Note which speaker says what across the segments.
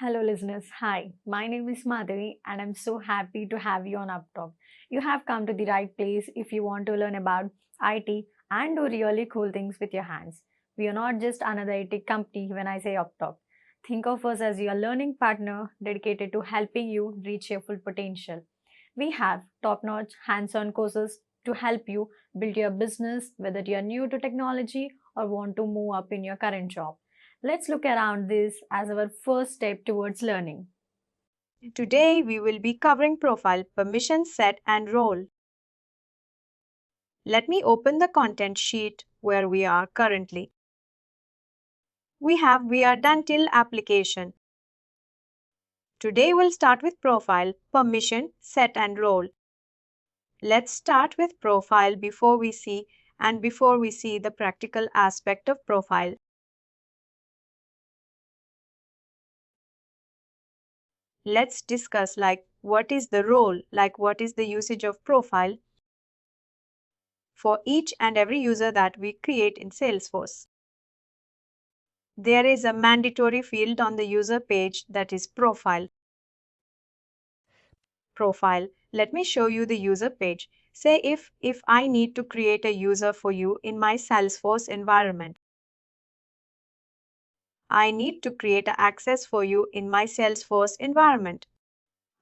Speaker 1: Hello, listeners. Hi, my name is Madhavi, and I'm so happy to have you on UppTalk. You have come to the right place if you want to learn about IT and do really cool things with your hands. We are not just another IT company when I say UppTalk. Think of us as your learning partner dedicated to helping you reach your full potential. We have top notch hands on courses to help you build your business, whether you're new to technology or want to move up in your current job. Let's look around this as our first step towards learning.
Speaker 2: Today we will be covering profile, permission set and role. Let me open the content sheet where we are currently. We are done till application. Today we'll start with profile, permission, set and role. Let's start with profile before we see the practical aspect of profile. Let's discuss what is the role, what is the usage of profile for each and every user that we create in Salesforce. There is a mandatory field on the user page that is profile. Profile. Let me show you the user page. Say if I need to create a user for you in my Salesforce environment. I need to create an access for you in my Salesforce environment.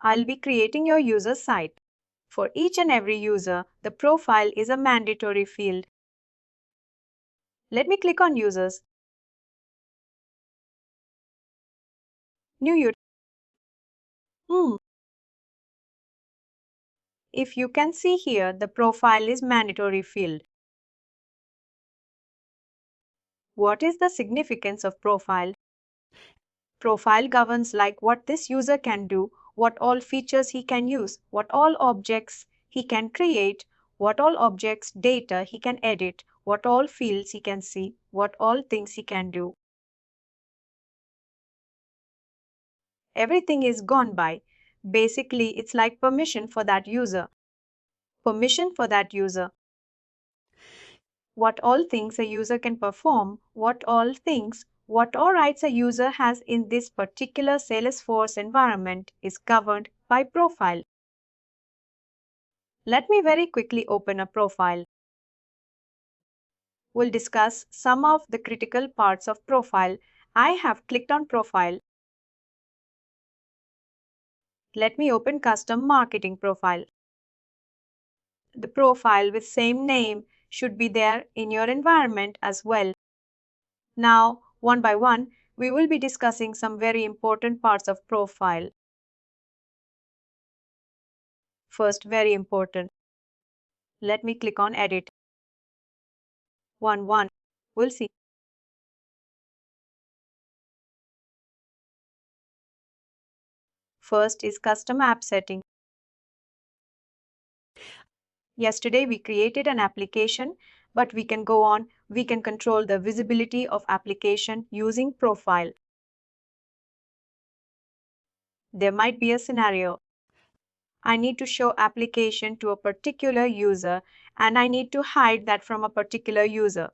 Speaker 2: I'll be creating your user site. For each and every user, the profile is a mandatory field. Let me click on users. New user. If you can see here, the profile is mandatory field. What is the significance of profile? Profile governs what this user can do, what all features he can use, what all objects he can create, what all objects data he can edit, what all fields he can see, what all things he can do. Everything is gone by. Basically, it's like permission for that user. Permission for that user. What all things a user can perform, what all rights a user has in this particular Salesforce environment is governed by profile. Let me very quickly open a profile. We'll discuss some of the critical parts of profile. I have clicked on profile. Let me open custom marketing profile. The profile with same name should be there in your environment as well. Now, one by one, we will be discussing some very important parts of profile. First, very important. Let me click on edit. 1. We'll see. First is custom app setting. Yesterday we created an application, but we can control the visibility of application using profile. There might be a scenario. I need to show application to a particular user and I need to hide that from a particular user.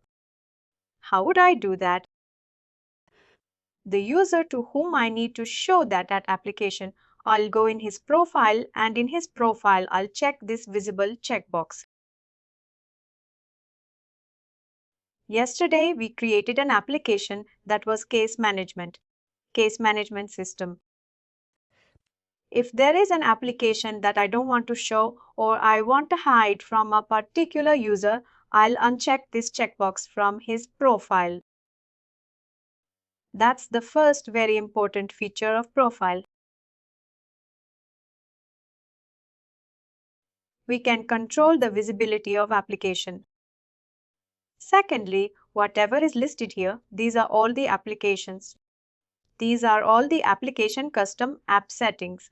Speaker 2: How would I do that? The user to whom I need to show that application, I'll go in his profile and in his profile I'll check this visible checkbox. Yesterday we created an application that was case management system. If there is an application that I don't want to show or I want to hide from a particular user, I'll uncheck this checkbox from his profile. That's the first very important feature of profile. We can control the visibility of application. Secondly, whatever is listed here, these are all the applications. These are all the application custom app settings.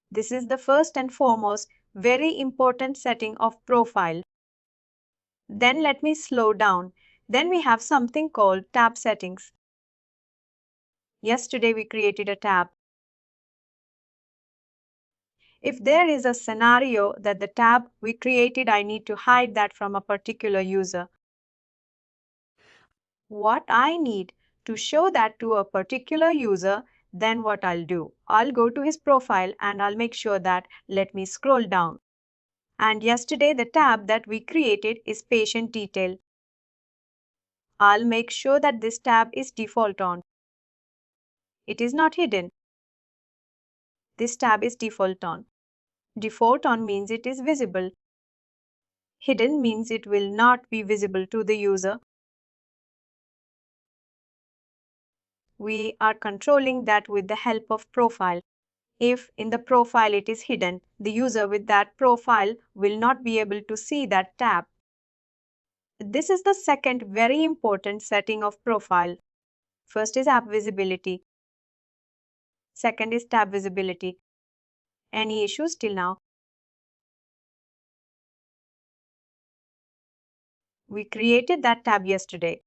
Speaker 2: This is the first and foremost very important setting of profile. Then let me slow down. Then we have something called tab settings. Yesterday we created a tab. If there is a scenario that the tab we created, I need to hide that from a particular user. What I need to show that to a particular user, Then what I'll do, I'll go to his profile and I'll make sure that let me scroll down. And yesterday the tab that we created is patient detail. I'll make sure that this tab is default on. It is not hidden. This tab is default on. Default on means it is visible. Hidden means it will not be visible to the user. We are controlling that with the help of profile. If in the profile it is hidden, the user with that profile will not be able to see that tab. This is the second very important setting of profile. First is app visibility. Second is tab visibility. Any issues till now? We created that tab yesterday.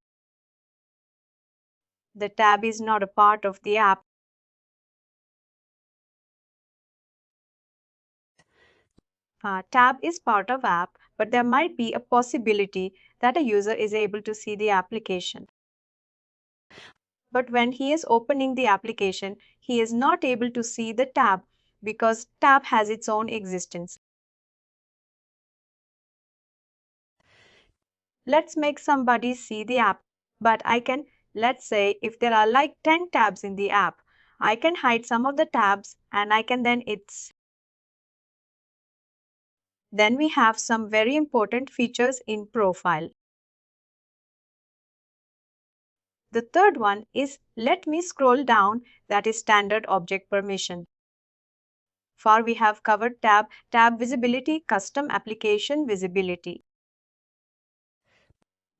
Speaker 2: The tab is not a part of the app. Tab is part of app, but there might be a possibility that a user is able to see the application. But when he is opening the application, he is not able to see the tab because tab has its own existence. Let's make somebody see the app, but let's say if there are like 10 tabs in the app, I can hide some of the tabs and I can then we have some very important features in profile. The third one is let me scroll down, that is standard object permission. Far we have covered tab visibility, custom application visibility.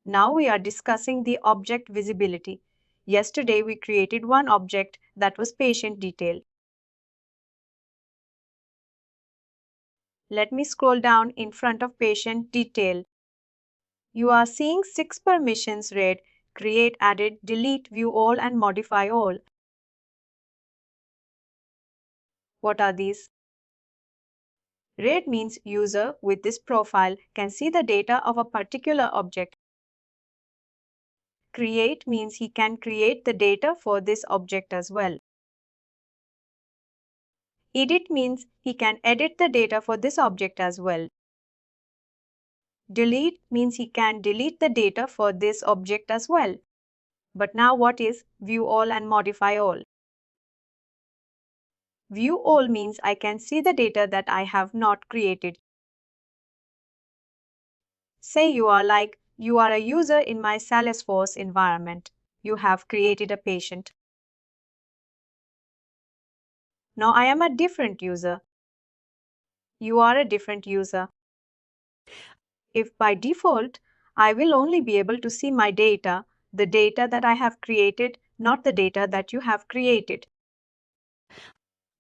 Speaker 2: Now we are discussing the object visibility. Yesterday we created one object that was patient detail. Let me scroll down in front of patient detail. You are seeing 6 permissions read: create, edit, delete, view all and modify all. What are these? Read means user with this profile can see the data of a particular object. Create means he can create the data for this object as well. Edit means he can edit the data for this object as well. Delete means he can delete the data for this object as well. But now what is view all and modify all? View all means I can see the data that I have not created. Say you are a user in my Salesforce environment. You have created a patient. Now I am a different user. You are a different user. If by default, I will only be able to see my data, the data that I have created, not the data that you have created.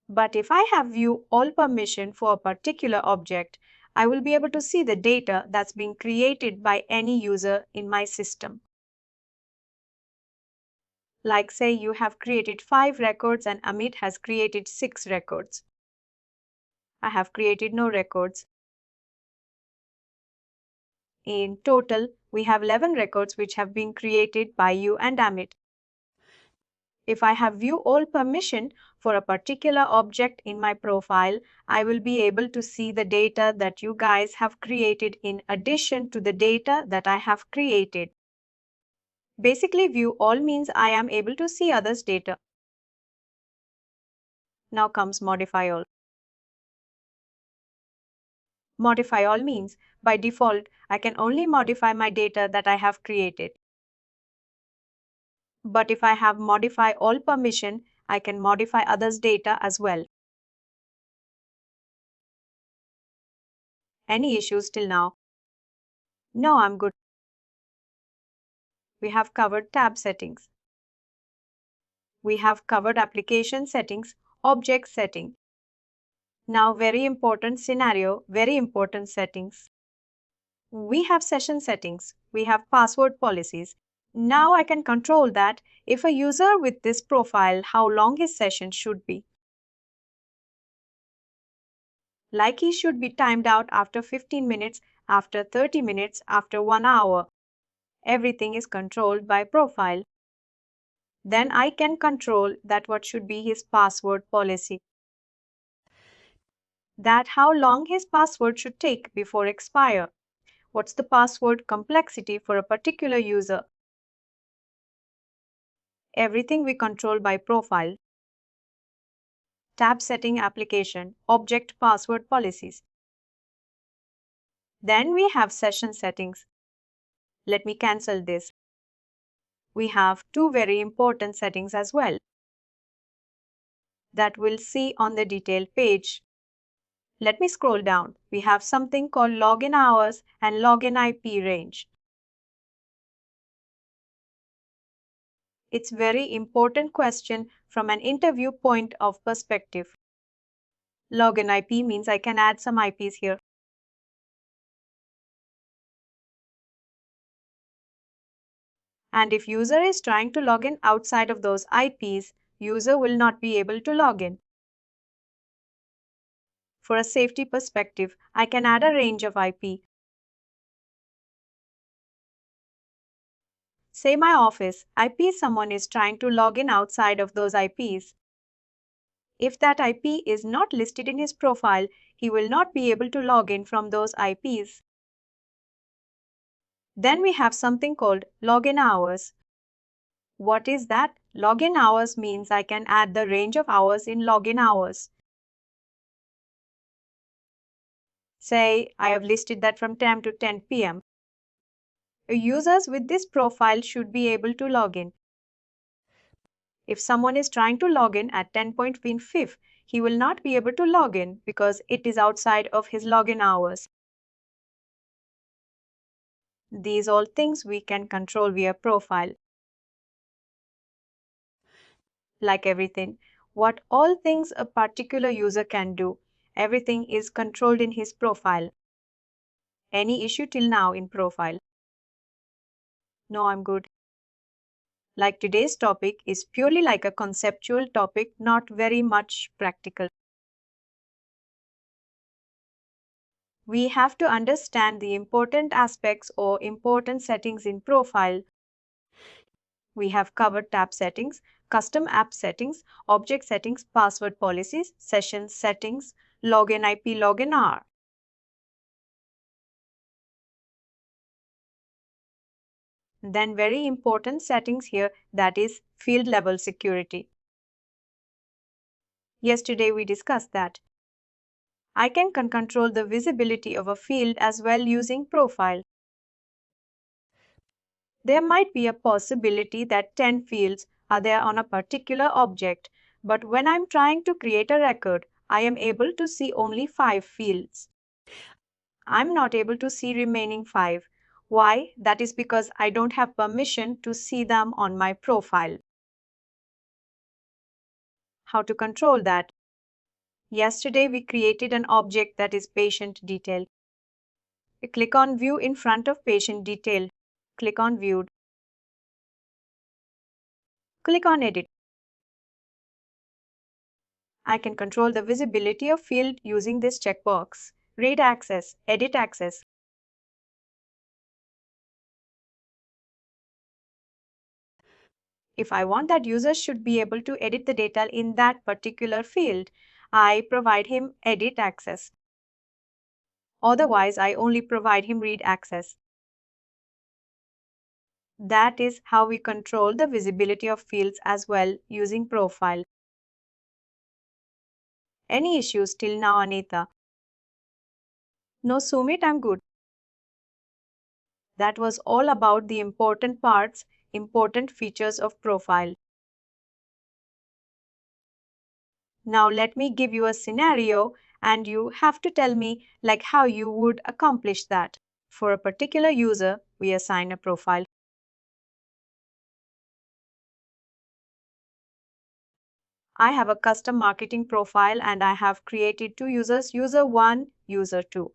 Speaker 2: But if I have view all permission for a particular object, I will be able to see the data that's being created by any user in my system. Like say you have created 5 records and Amit has created 6 records. I have created no records. In total, we have 11 records which have been created by you and Amit. If I have view all permission for a particular object in my profile, I will be able to see the data that you guys have created in addition to the data that I have created. Basically, view all means I am able to see others' data. Now comes modify all. Modify all means, by default, I can only modify my data that I have created. But if I have modify all permission, I can modify others' data as well. Any issues till now? No, I'm good. We have covered tab settings. We have covered application settings, object setting. Now very important scenario, very important settings. We have session settings. We have password policies. Now I can control that if a user with this profile, how long his session should be. Like he should be timed out after 15 minutes, after 30 minutes, after 1 hour. Everything is controlled by profile. Then I can control that what should be his password policy. That how long his password should take before expire. What's the password complexity for a particular user? Everything we control by profile. Tab setting application, object password policies. Then we have session settings. Let me cancel this. We have two very important settings as well that we'll see on the detailed page. Let me scroll down. We have something called login hours and login IP range. It's very important question from an interview point of perspective. Login IP means I can add some IPs here. And if user is trying to log in outside of those IPs, user will not be able to log in. For a safety perspective, I can add a range of IP. Say my office IP, someone is trying to log in outside of those IPs. If that IP is not listed in his profile, he will not be able to log in from those IPs. Then we have something called login hours. What is that? Login hours means I can add the range of hours in login hours. Say I have listed that from 10 to 10 p.m. Users with this profile should be able to log in. If someone is trying to log in at 10:05, he will not be able to log in because it is outside of his login hours. These all things we can control via profile. Like everything, what all things a particular user can do, everything is controlled in his profile. Any issue till now in profile? No, I'm good. Like today's topic is purely like a conceptual topic, not very much practical. We have to understand the important aspects or important settings in profile. We have covered tab settings, custom app settings, object settings, password policies, session settings, login IP, login hour. Then very important settings here, that is field level security. Yesterday we discussed that. I can control the visibility of a field as well using profile. There might be a possibility that 10 fields are there on a particular object, but when I'm trying to create a record, I am able to see only 5 fields. I'm not able to see remaining 5. Why? That is because I don't have permission to see them on my profile. How to control that? Yesterday we created an object that is patient detail. We click on View in front of patient detail. Click on Viewed. Click on Edit. I can control the visibility of field using this checkbox. Read access, edit access. If I want that user should be able to edit the data in that particular field, I provide him edit access. Otherwise, I only provide him read access. That is how we control the visibility of fields as well using profile. Any issues till now, Anita? No, Sumit, I'm good. That was all about the important parts, important features of profile. Now let me give you a scenario and you have to tell me like how you would accomplish that. For a particular user, we assign a profile. I have a custom marketing profile and I have created two users, user 1, user 2.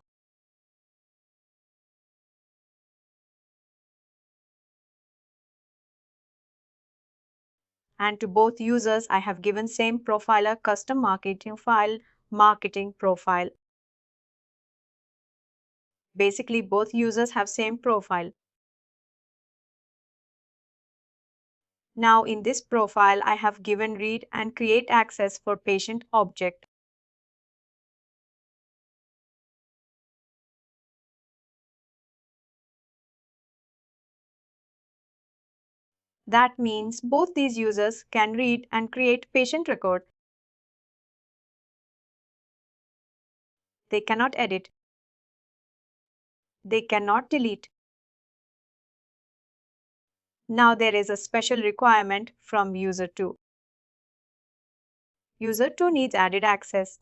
Speaker 2: And to both users, I have given same profiler custom marketing file, marketing profile. Basically, both users have same profile. Now in this profile, I have given read and create access for patient object. That means both these users can read and create patient record. They cannot edit. They cannot delete. Now there is a special requirement from user 2. User 2 needs added access.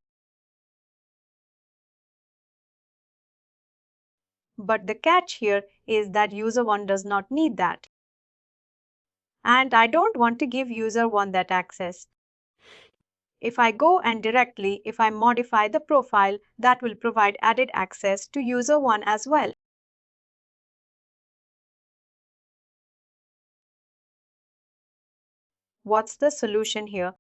Speaker 2: But the catch here is that user 1 does not need that. And I don't want to give user 1 that access. If I go and if I modify the profile, that will provide added access to user 1 as well. What's the solution here?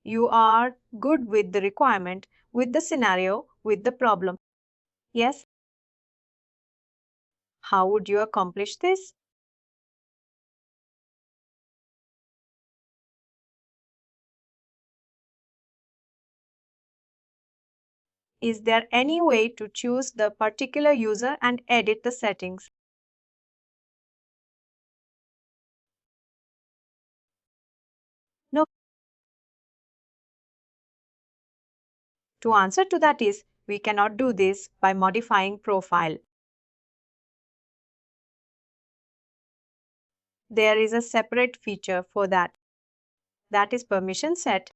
Speaker 2: You are good with the requirement, with the scenario, with the problem. Yes? How would you accomplish this? Is there any way to choose the particular user and edit the settings? No. To answer to that is, we cannot do this by modifying profile. There is a separate feature for that. That is permission set.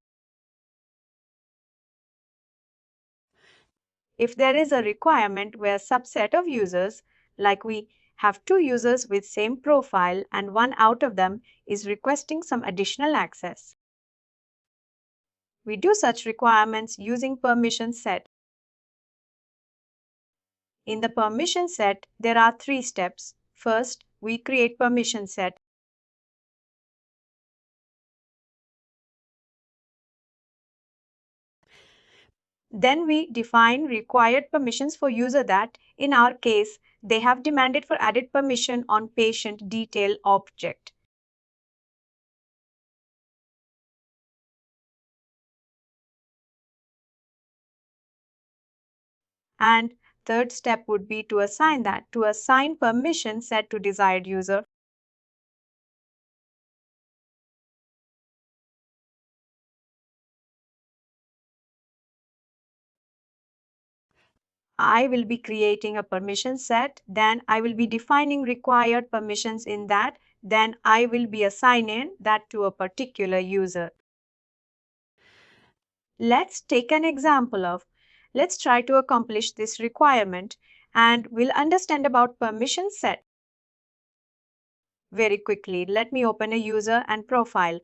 Speaker 2: If there is a requirement where subset of users, like we have two users with same profile and one out of them is requesting some additional access. We do such requirements using permission set. In the permission set, there are 3 steps. First, we create permission set. Then we define required permissions for user that, in our case, they have demanded for added permission on patient detail object. And third step would be to assign permission set to desired user. I will be creating a permission set, then I will be defining required permissions in that, then I will be assigning that to a particular user. Let's take an example of, let's try to accomplish this requirement and we'll understand about permission set. Very quickly, let me open a user and profile.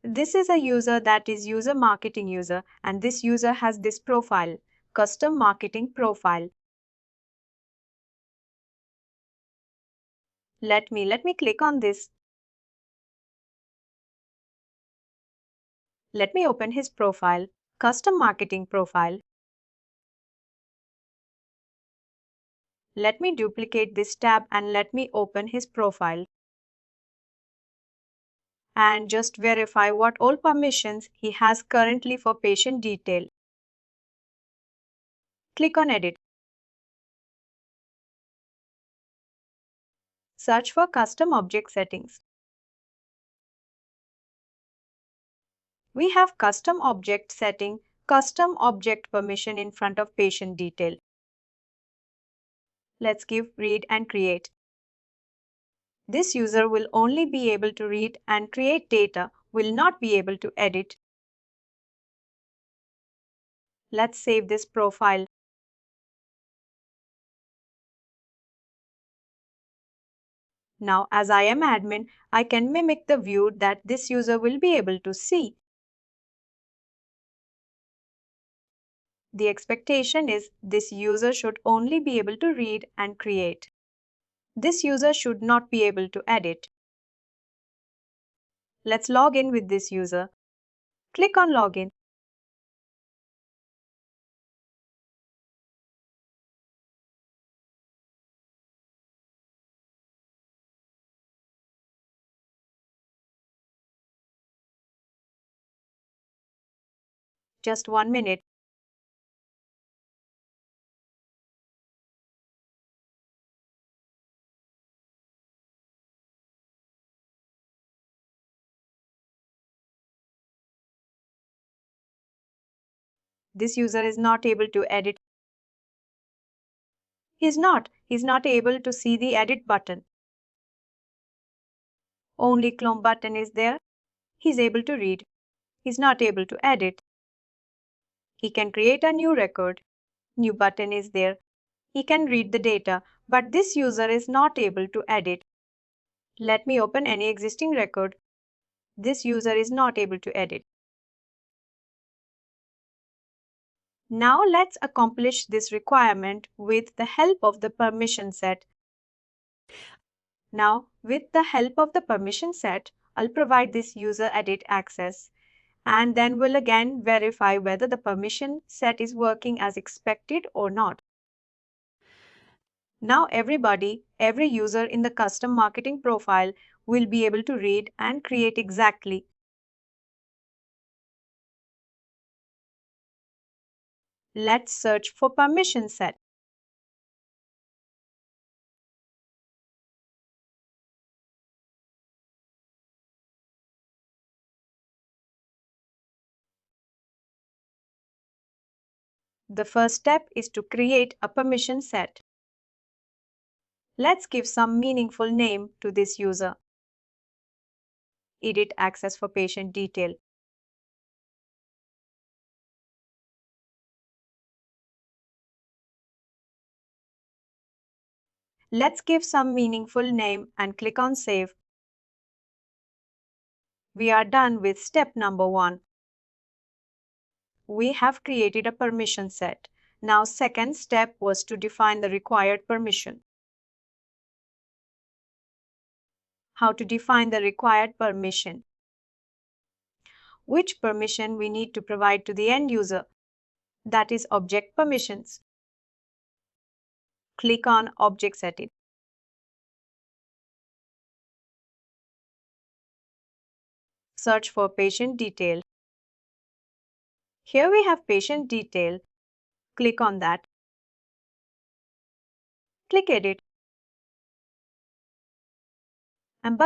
Speaker 2: This is a user that is user marketing user, and this user has this profile, custom marketing profile. Let me click on this. Let me open his profile, custom marketing profile. Let me duplicate this tab and let me open his profile. And just verify what all permissions he has currently for patient detail. Click on Edit. Search for Custom Object Settings. We have Custom Object Setting, Custom Object Permission in front of patient detail. Let's give Read and Create. This user will only be able to read and create data, will not be able to edit. Let's save this profile. Now, as I am admin, I can mimic the view that this user will be able to see. The expectation is this user should only be able to read and create. This user should not be able to edit. Let's log in with this user. Click on Login. just 1 minute. This user is not able to edit. He's not able to see the edit button. Only clone button is there. He's able to read. He's not able to edit. He can create a new record. New button is there. He can read the data, but this user is not able to edit. Let me open any existing record. This user is not able to edit. Now let's accomplish this requirement with the help of the permission set. Now, with the help of the permission set, I'll provide this user edit access, and then we'll again verify whether the permission set is working as expected or not. Now every user in the custom marketing profile will be able to read and create exactly. Let's search for permission set. The first step is to create a permission set. Let's give some meaningful name to this user. Edit access for patient detail. Let's give some meaningful name and click on Save. We are done with step number 1. We have created a permission set. Now second step was to define the required permission. How to define the required permission? Which permission we need to provide to the end user? That is object permissions. Click on Object Setting. Search for patient detail. Here we have patient detail. Click on that. Click Edit. And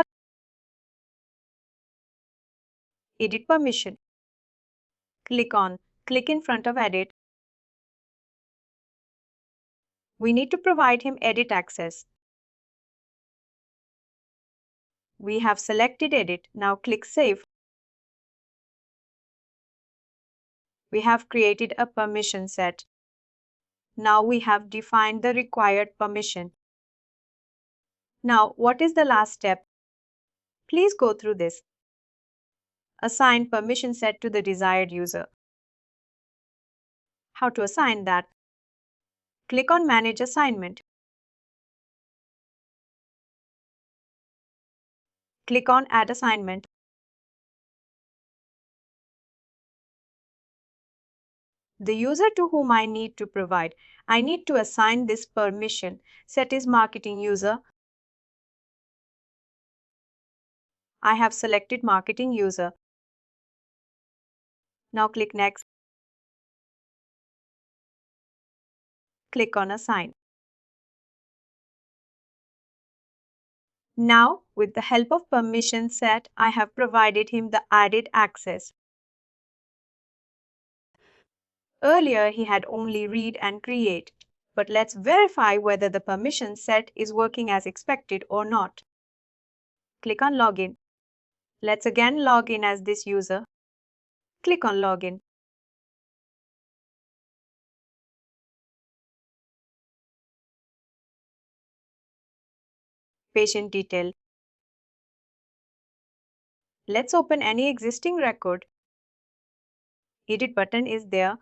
Speaker 2: Edit permission. Click in front of Edit. We need to provide him edit access. We have selected Edit. Now click Save. We have created a permission set. Now we have defined the required permission. Now, what is the last step? Please go through this. Assign permission set to the desired user. How to assign that? Click on Manage Assignment. Click on Add Assignment. The user to whom I need to assign this permission set is marketing user. I have selected marketing user. Now click Next. Click on Assign. Now, with the help of permission set, I have provided him the added access. Earlier, he had only read and create, but let's verify whether the permission set is working as expected or not. Click on Login. Let's again log in as this user. Click on Login. Patient detail. Let's open any existing record. Edit button is there.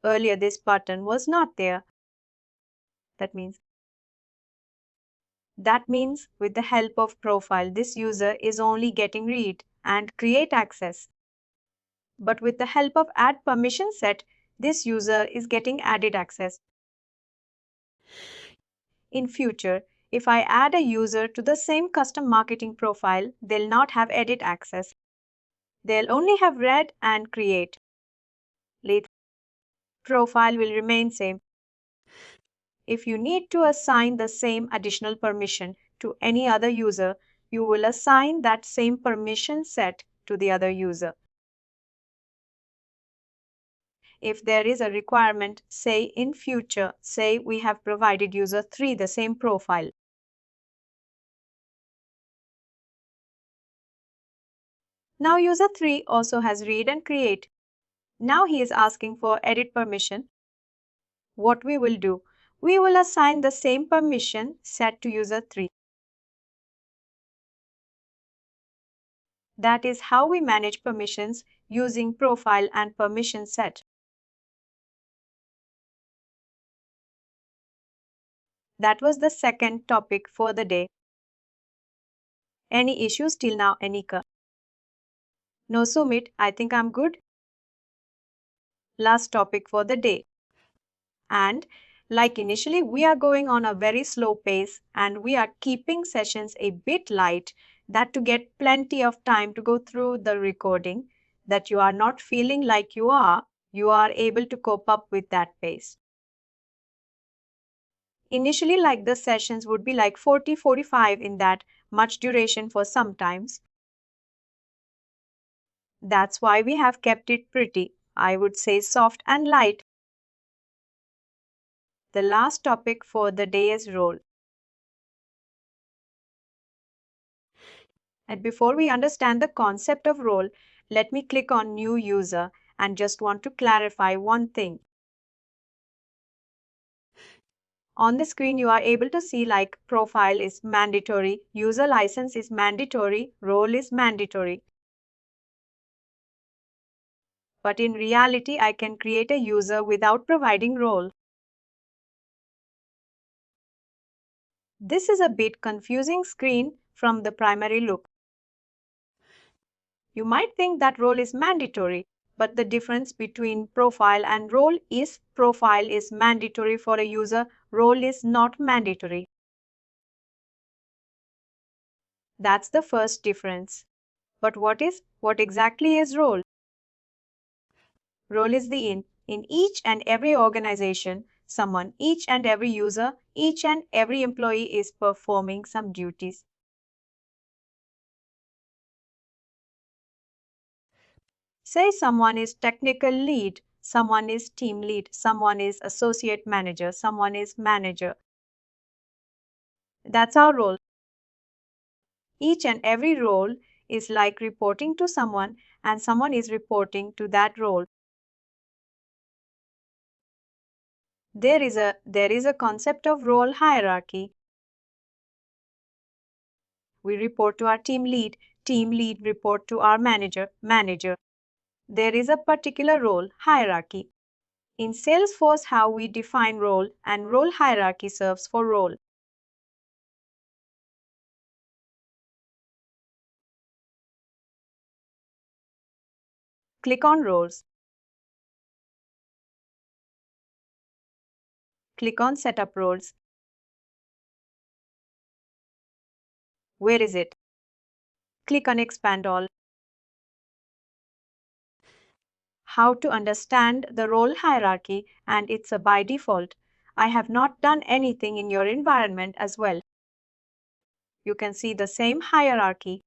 Speaker 2: Earlier, this button was not there. That means with the help of profile, this user is only getting read and create access. But with the help of add permission set, this user is getting added access. In future, if I add a user to the same custom marketing profile, they'll not have edit access. They'll only have read and create. Lead profile will remain same. If you need to assign the same additional permission to any other user, you will assign that same permission set to the other user. If there is a requirement, say in future, say we have provided user 3 the same profile. Now user 3 also has read and create. Now he is asking for edit permission. What we will do? We will assign the same permission set to user 3. That is how we manage permissions using profile and permission set. That was the second topic for the day. Any issues till now, Anika? No, Sumit, I think I'm good. Last topic for the day. And like initially, we are going on a very slow pace and we are keeping sessions a bit light, that to get plenty of time to go through the recording, that you are not feeling like you are able to cope up with that pace. Initially, like the sessions would be like 40-45 in that much duration for sometimes. That's why we have kept it pretty, I would say, soft and light. The last topic for the day is role. And before we understand the concept of role, let me click on new user and just want to clarify one thing. On the screen, you are able to see like profile is mandatory, user license is mandatory, role is mandatory. But in reality, I can create a user without providing role. This is a bit confusing screen from the primary look. You might think that role is mandatory, but the difference between profile and role is profile is mandatory for a user, role is not mandatory. That's the first difference. But what exactly is role? Role is the in each and every organization, someone, each and every user, each and every employee is performing some duties. Say someone is technical lead, someone is team lead, someone is associate manager, someone is manager. That's our role. Each and every role is like reporting to someone, and someone is reporting to that role. There is a concept of role hierarchy. We report to our team lead report to our manager. There is a particular role hierarchy. In Salesforce, how we define role and role hierarchy serves for role. Click on roles. Click on setup roles. Where is it? Click on expand all. How to understand the role hierarchy, and it's a by default. I have not done anything in your environment as well. You can see the same hierarchy.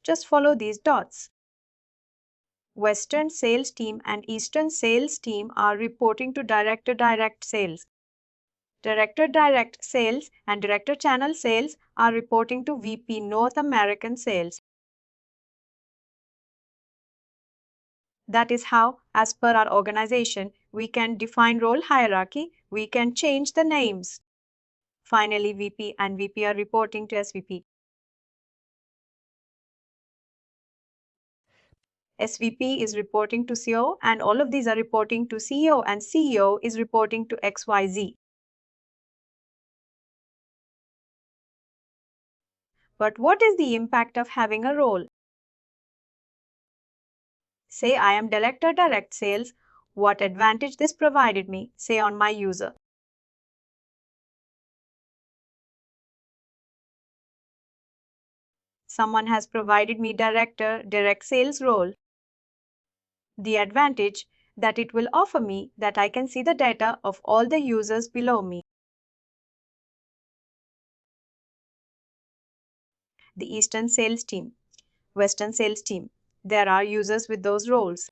Speaker 2: Just follow these dots. Western sales team and Eastern sales team are reporting to Director Direct Sales. Director Direct Sales and Director Channel Sales are reporting to VP North American Sales. That is how, as per our organization, we can define role hierarchy, we can change the names. Finally, VP and VP are reporting to SVP. SVP is reporting to CO, and all of these are reporting to CEO, and CEO is reporting to XYZ. But what is the impact of having a role? Say I am Director Direct Sales, what advantage this provided me, say on my user. Someone has provided me Director Direct Sales role. The advantage that it will offer me that I can see the data of all the users below me. The Eastern sales team, Western sales team. There are users with those roles.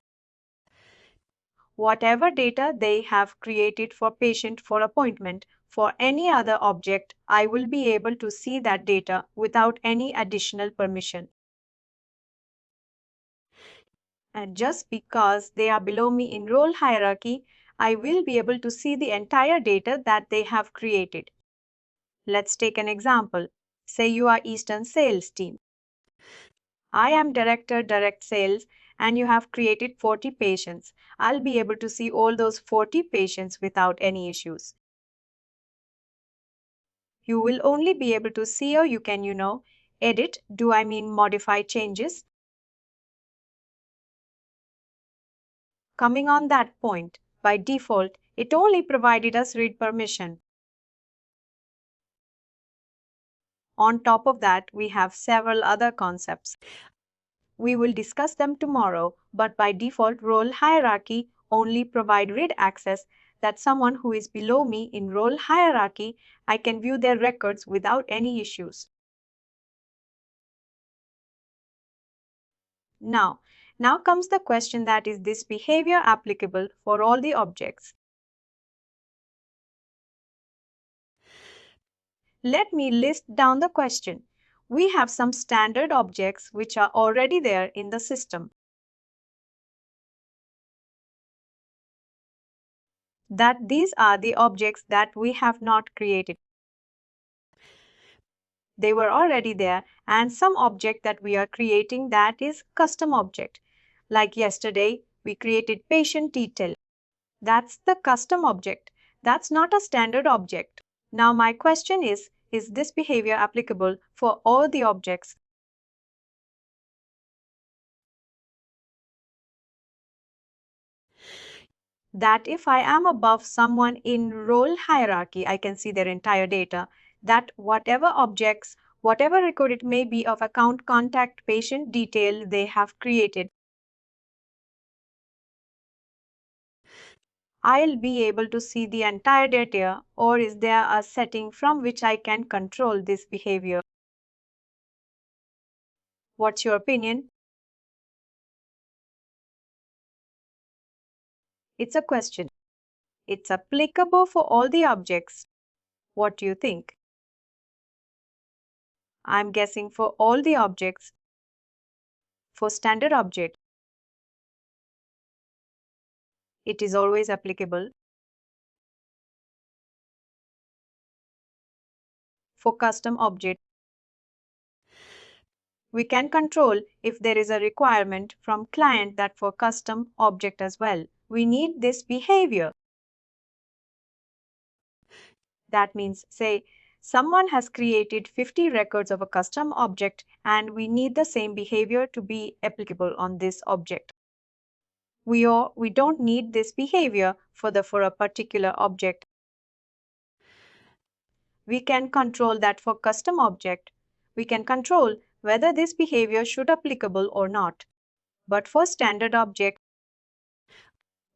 Speaker 2: Whatever data they have created for patient for appointment for any other object, I will be able to see that data without any additional permission. And just because they are below me in role hierarchy, I will be able to see the entire data that they have created. Let's take an example. Say you are Eastern sales team. I am director direct sales and you have created 40 patients. I'll be able to see all those 40 patients without any issues. You will only be able to see or you can, edit, do I mean modify changes. Coming on that point, by default, it only provided us read permission. On top of that, we have several other concepts. We will discuss them tomorrow, but by default, role hierarchy only provide read access that someone who is below me in role hierarchy, I can view their records without any issues. Now comes the question that is this behavior applicable for all the objects? Let me list down the question. We have some standard objects which are already there in the system. That these are the objects that we have not created. They were already there, and some object that we are creating that is custom object. Like yesterday, we created patient detail. That's the custom object. That's not a standard object. Now my question is this behavior applicable for all the objects? That if I am above someone in role hierarchy, I can see their entire data, that whatever objects, whatever record it may be of account, contact, patient detail they have created, I'll be able to see the entire data, or is there a setting from which I can control this behavior? What's your opinion? It's a question. It's applicable for all the objects. What do you think? I'm guessing for all the objects. For standard object, it is always applicable. For custom object, we can control if there is a requirement from client that for custom object as well, we need this behavior. That means, say, someone has created 50 records of a custom object and we need the same behavior to be applicable on this object. We don't need this behavior for a particular object. We can control that for custom object. We can control whether this behavior should applicable or not. But for standard object,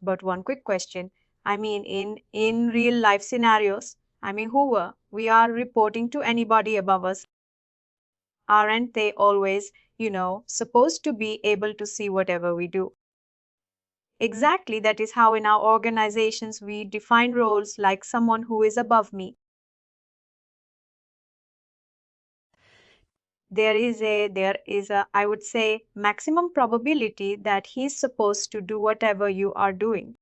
Speaker 2: but one quick question. I mean, in real life scenarios, who we are reporting to anybody above us. Aren't they always, supposed to be able to see whatever we do? Exactly, that is how in our organizations we define roles like someone who is above me. There is a I would say maximum probability that he's supposed to do whatever you are doing.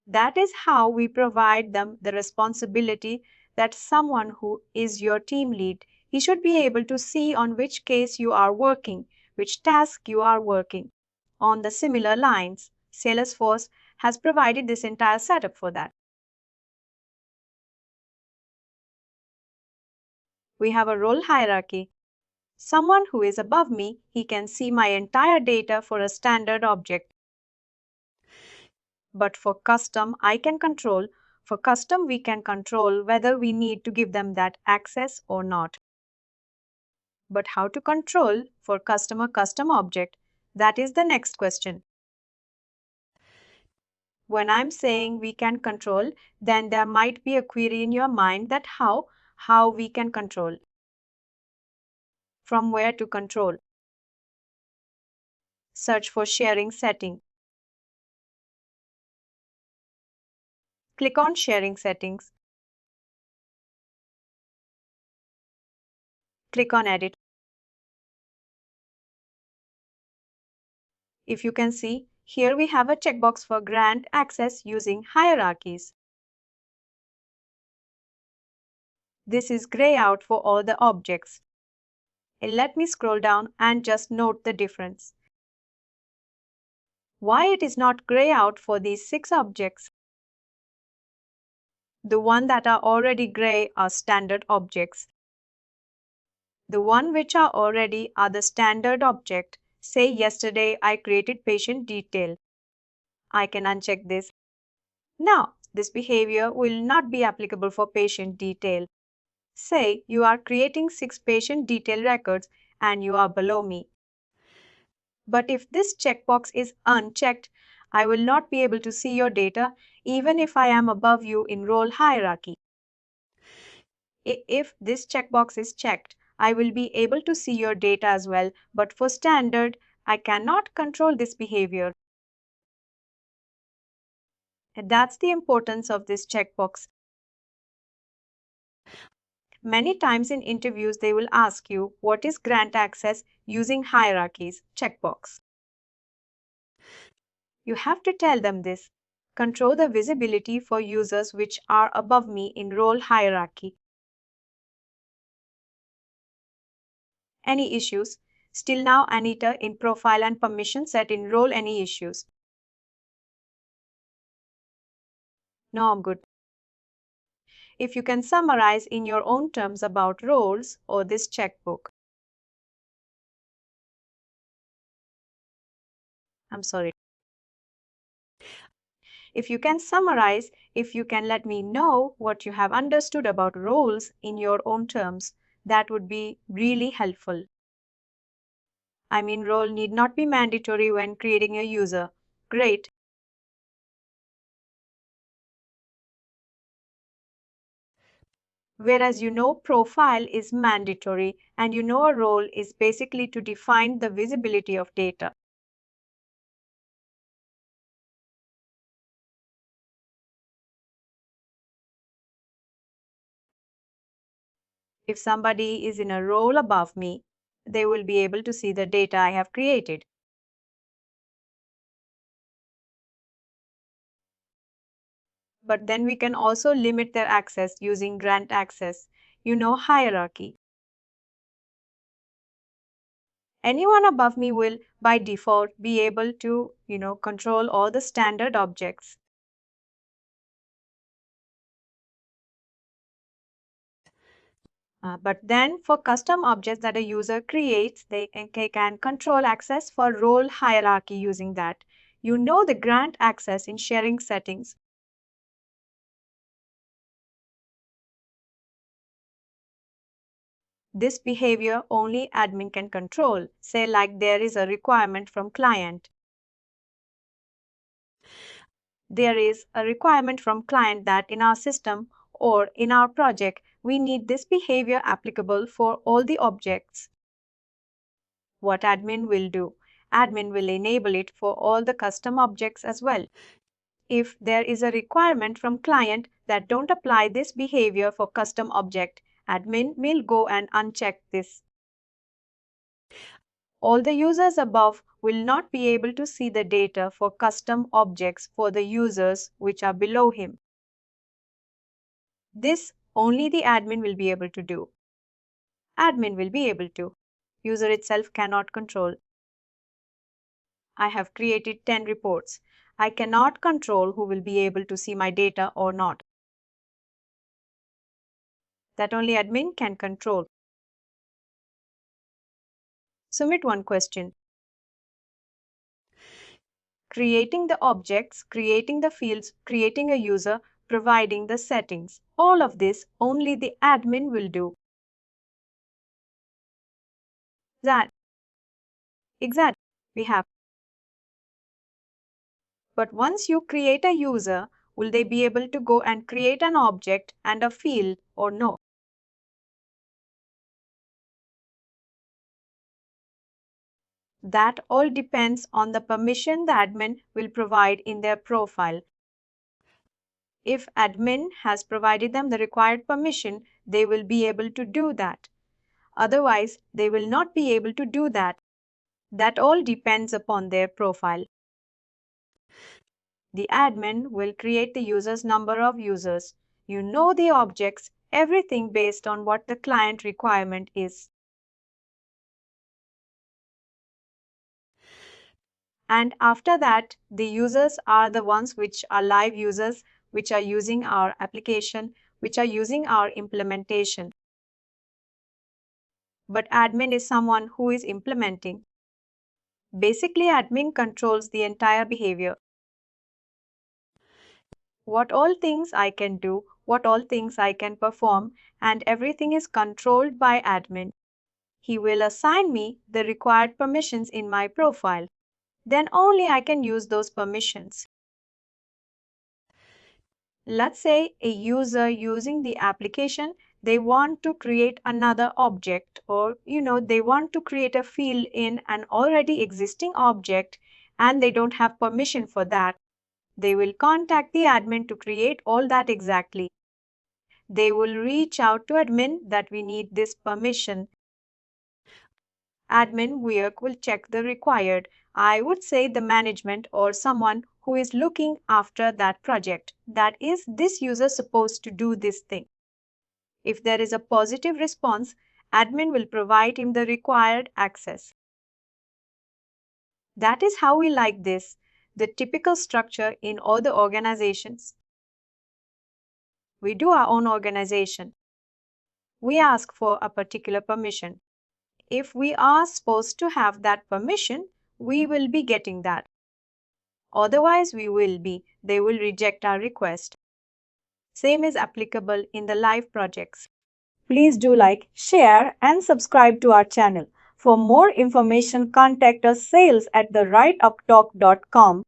Speaker 2: That is how we provide them the responsibility that someone who is your team lead, he should be able to see on which case you are working, which task you are working. On the similar lines, Salesforce has provided this entire setup for that. We have a role hierarchy. Someone who is above me, he can see my entire data for a standard object. But for custom, I can control. For custom, we can control whether we need to give them that access or not. But how to control for custom object? That is the next question. When I'm saying we can control, then there might be a query in your mind that how we can control. From where to control? Search for sharing setting. Click on sharing settings. Click on edit. If you can see, here we have a checkbox for grant access using hierarchies. This is gray out for all the objects. Let me scroll down and just note the difference. Why it is not gray out for these 6 objects? The ones that are already gray are standard objects. The ones which are already are the standard object. Say yesterday I created patient detail. I can uncheck this. Now, this behavior will not be applicable for patient detail. Say you are creating 6 patient detail records and you are below me. But if this checkbox is unchecked, I will not be able to see your data even if I am above you in role hierarchy. If this checkbox is checked, I will be able to see your data as well, but for standard, I cannot control this behavior. And that's the importance of this checkbox. Many times in interviews, they will ask you, what is grant access using hierarchies? Checkbox. You have to tell them this. Control the visibility for users which are above me in role hierarchy. Any issues? Still now, Anita, in profile and permission set in role any issues? No, I'm good. If you can summarize in your own terms about roles or this checkbook. I'm sorry. If you can summarize, if you can let me know what you have understood about roles in your own terms, that would be really helpful. I mean, role need not be mandatory when creating a user. Great. Whereas profile is mandatory and a role is basically to define the visibility of data. If somebody is in a role above me, they will be able to see the data I have created. But then we can also limit their access using grant access, hierarchy. Anyone above me will, by default, be able to, control all the standard objects. But then for custom objects that a user creates, they can control access for role hierarchy using that. The grant access in sharing settings. This behavior only admin can control. Say like there is a requirement from client. There is a requirement from client that in our system or in our project, we need this behavior applicable for all the objects. What admin will do? Admin will enable it for all the custom objects as well. If there is a requirement from client that don't apply this behavior for custom object, admin will go and uncheck this. All the users above will not be able to see the data for custom objects for the users which are below him. This only the admin will be able to do. Admin will be able to. User itself cannot control. I have created 10 reports. I cannot control who will be able to see my data or not. That only admin can control. Submit one question. Creating the objects, creating the fields, creating a user, providing the settings. All of this only the admin will do. That exactly we have But once you create a user, will they be able to go and create an object and a field or no? That all depends on the permission the admin will provide in their profile. If admin has provided them the required permission, they will be able to do that. Otherwise, they will not be able to do that. That all depends upon their profile. The admin will create the user's number of users. You know the objects, everything based on what the client requirement is. And after that, the users are the ones which are live users, which are using our application, which are using our implementation. But admin is someone who is implementing. Basically, admin controls the entire behavior. What all things I can do, what all things I can perform, and everything is controlled by admin. He will assign me the required permissions in my profile. Then only I can use those permissions. Let's say a user using the application, they want to create another object, or they want to create a field in an already existing object and they don't have permission for that. They will contact the admin to create all that exactly. They will reach out to admin that we need this permission. Admin work will check the required, I would say the management or someone who is looking after that project. That is this user supposed to do this thing. If there is a positive response, admin will provide him the required access. That is how we like this, the typical structure in all the organizations. We do our own organization. We ask for a particular permission. If we are supposed to have that permission, we will be getting that. Otherwise, they will reject our request. Same is applicable in the live projects. Please do like, share, and subscribe to our channel. For more information, contact us sales@therightuptalk.com.